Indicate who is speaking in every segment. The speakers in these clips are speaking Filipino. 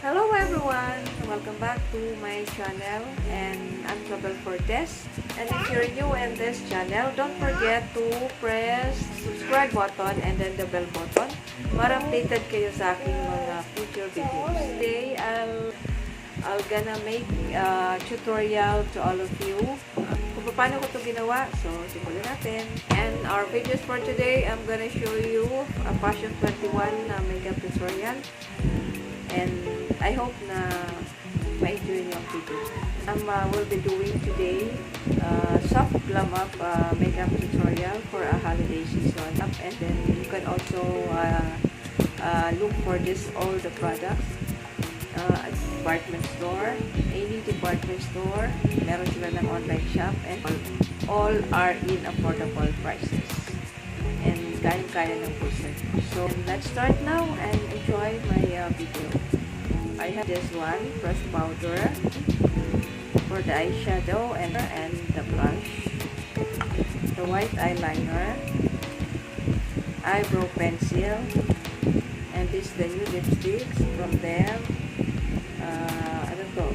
Speaker 1: Hello everyone! Welcome back to my channel, and I'm zabellefortes. And if you're new in this channel, don't forget to press subscribe button and then the bell button para updated kayo sa aking mga future videos. Today, I'll gonna make a tutorial to all of you kung paano ko ito ginawa. So, simulan natin. And our videos for today, I'm gonna show you a Fashion21 makeup tutorial. And I hope na ma-enjoy niyo ang video. We'll be doing today soft glam up makeup tutorial for a holiday season. And then you can also look for all the products at department store, any department store. Meron sila ng online shop, and all are in affordable prices. And kaya ng bulsa. So let's start now and enjoy my video. I have this one, pressed powder for the eyeshadow and the blush, the white eyeliner, eyebrow pencil, and this the new lipsticks from them. Ano to?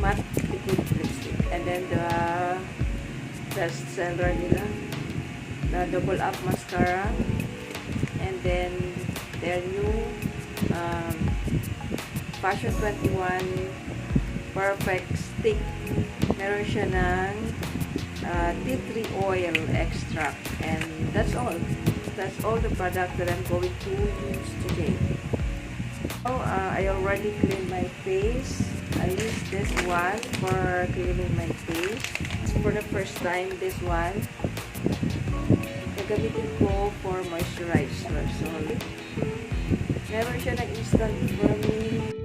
Speaker 1: Matte liquid lipstick. And then the best seller nila, the double up mascara, and then their new Fashion21 Perfect Stick. Meron siya ng tea tree oil extract, and that's all. That's all the product that I'm going to use today. So, I already cleaned my face. I used this one for cleaning my face. For the first time, this one gagamitin ko for moisturizer. So, meron siya ng instant firming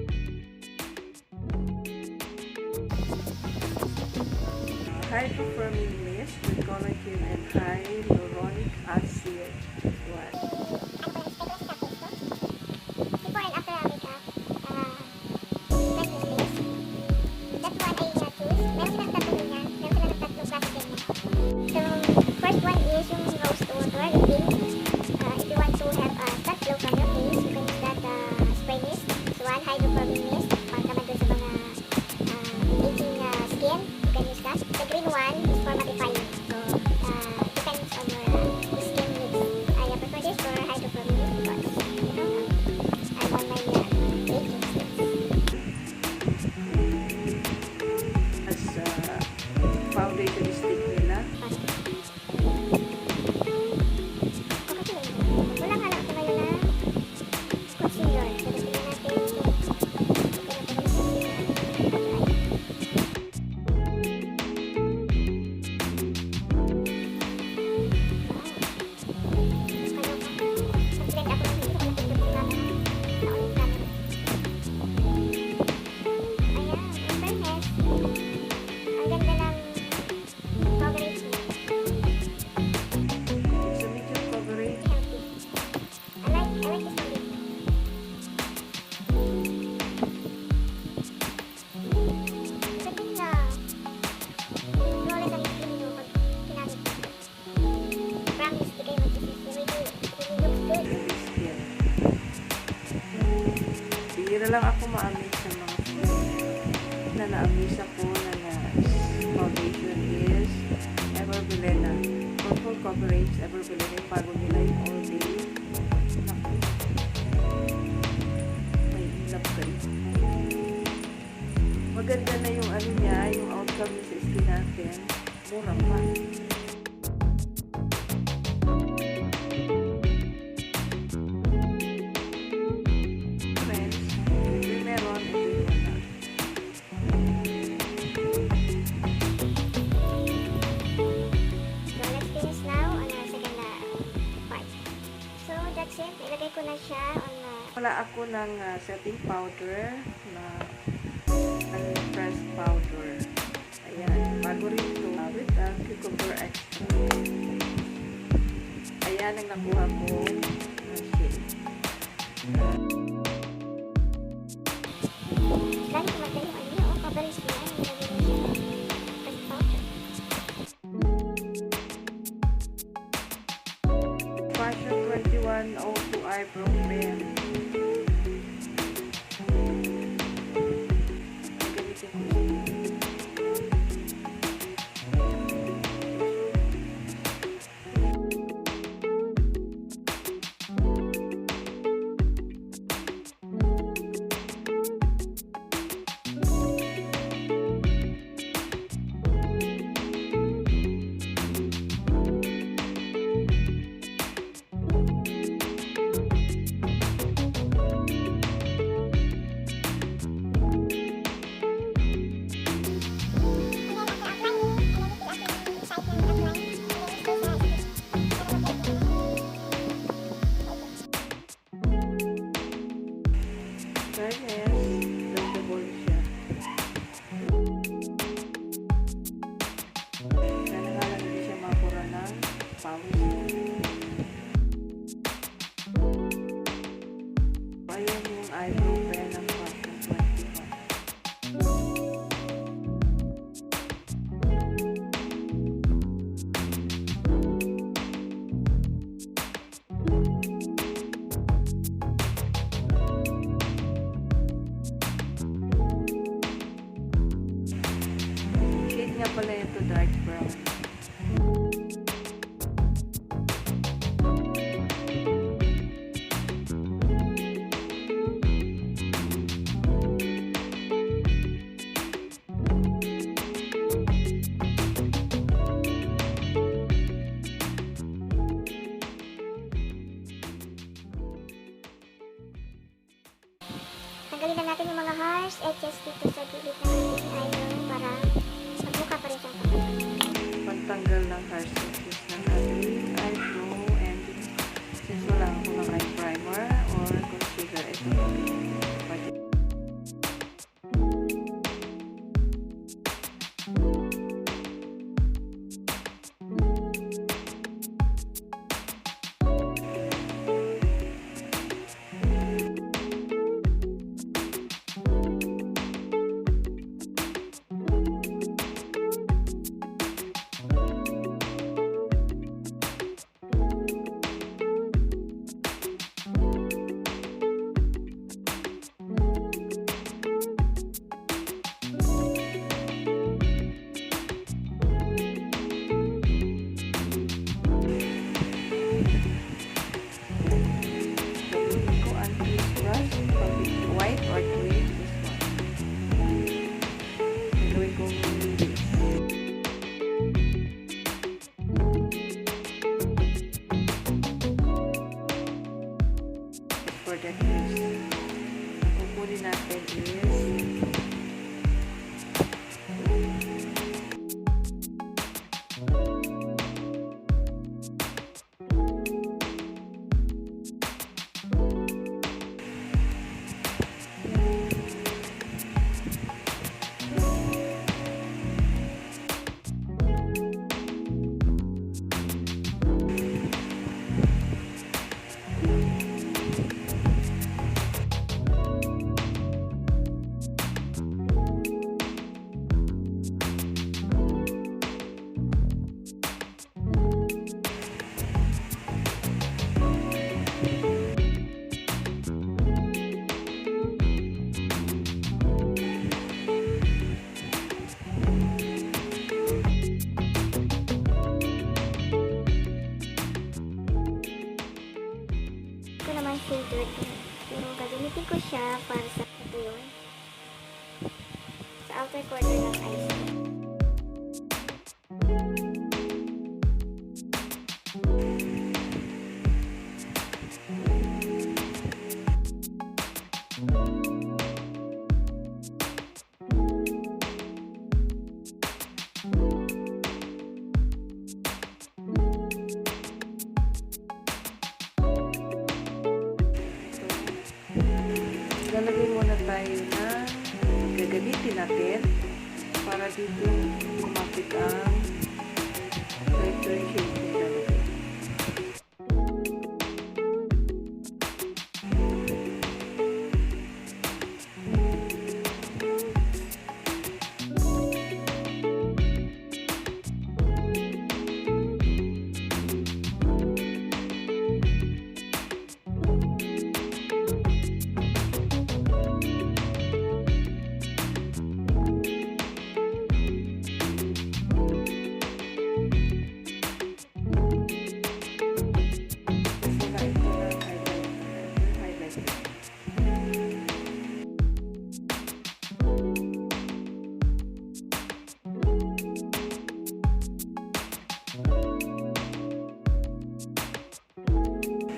Speaker 1: hydro-firming mist with collagen and hyaluronic acid. Foundation stick nila. Bihira lang ako ma-amaze sa mga na na-amaze ako na foundation is Everbelena. For full coverage, Everbelena yung bago nila yung all day. Naku. May ilap kayo. Maganda na yung ano niya, yung outcome niya sa skin natin. Mura pa. Wala ako ng setting powder na pressed powder. Ayan, bago rin ito with cucumber extra. Ayan ang nakuha ko na shade. Fashion21 Auto Eyebrow Pen. Ayan yung eyebrow pen ng shade nga pala ito, dark brown.
Speaker 2: Tanggalin na natin yung mga harsh edges dito sa gilid ng ating eyebrow para magmukha pa rin siyang kapatid.
Speaker 1: Pagtanggal ng harsh edges ng ating eyebrow, and since wala akong eye primer or concealer, ito pwede. White or green, this one. Gagawin ko this. For the crease, ang kukunin natin is
Speaker 2: filtered. Pero gagamitin ko siya para sa ito yun. Sa outer corner ng eyes.
Speaker 1: Lalagay muna tayo na gagamitin natin para dito kumapit ang lighter shade na ilalagay.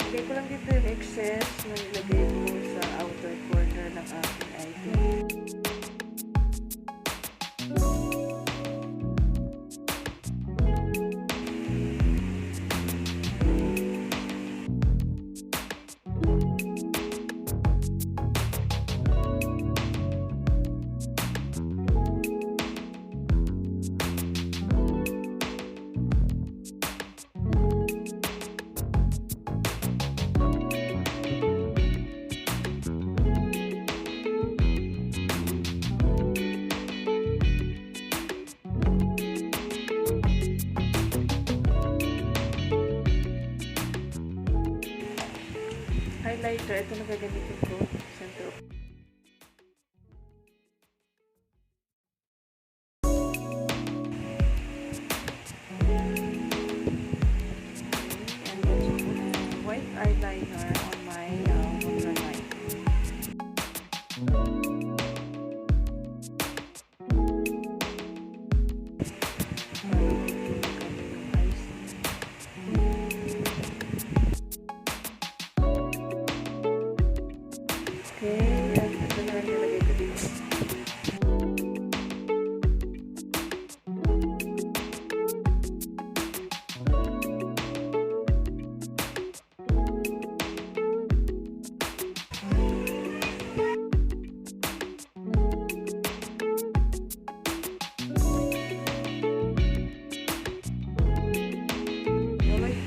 Speaker 1: Lagay ko lang dito yung excess na nilagay ko sa outer corner ng aking item. highlighter. Ito na gagamitin ko. Center. And then white eyeliner on my waterline. Okay, at ito na nilagay ko dito.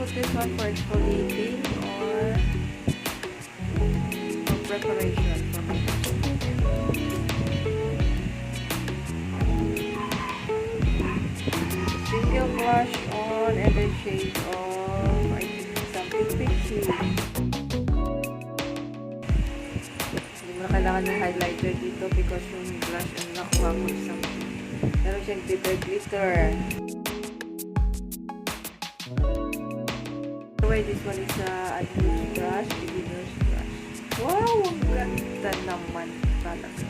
Speaker 1: Put this one for exfoliating or for preparation for makeup. Single blush on and the shade of, I think, something peachy. Hindi mo na kailangan ng highlighter dito because yung blush ang nakuha ko is something. Meron siyang glitter. This one is a loose brush, beginner's brush. Wow! Ang ganda naman talaga.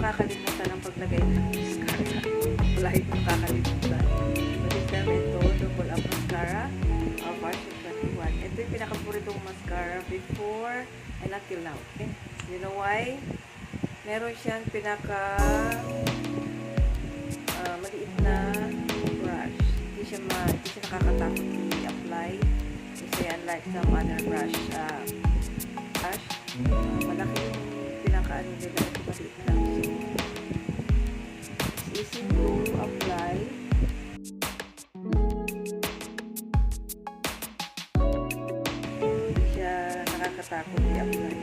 Speaker 1: Makakalimutan ang paglagay ng mascara. Wala yung makakalimutan. So this time ito, double up mascara of Fashion21. Ito yung pinakapuritong mascara before and until now. Okay? You know why? Meron siyang maliit na brush. Hindi siya nakakatakot i-apply. Kasi unlike some other brush, malaki yung pinaka-ano nila at maliit lang. So, it's easy to apply. Hindi siya nakakatakot i-apply.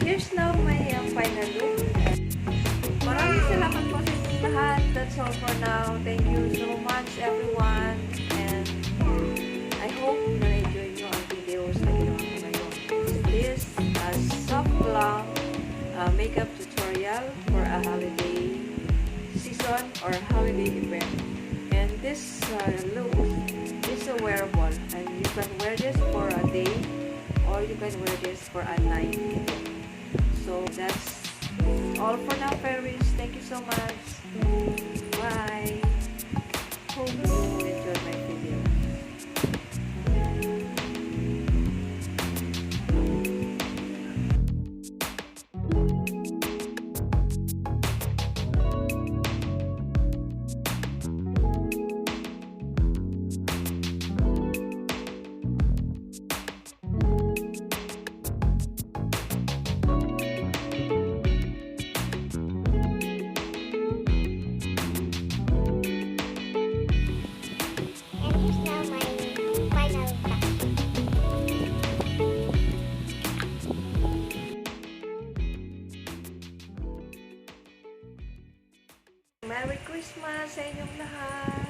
Speaker 1: Here's now my final look. Maraming salamat po sa inyong lahat. That's all for now. Thank you so much everyone. And I hope na na-enjoy nyo ang videos na ginawa ko ngayon. This is soft glam makeup tutorial for a holiday season or holiday event. And this look is a wearable. And you can wear this for a day or you can wear this for a night. So that's all for now, fairies. Thank you so much. Bye. Hope you enjoyed my video. Merry Christmas sa inyong lahat!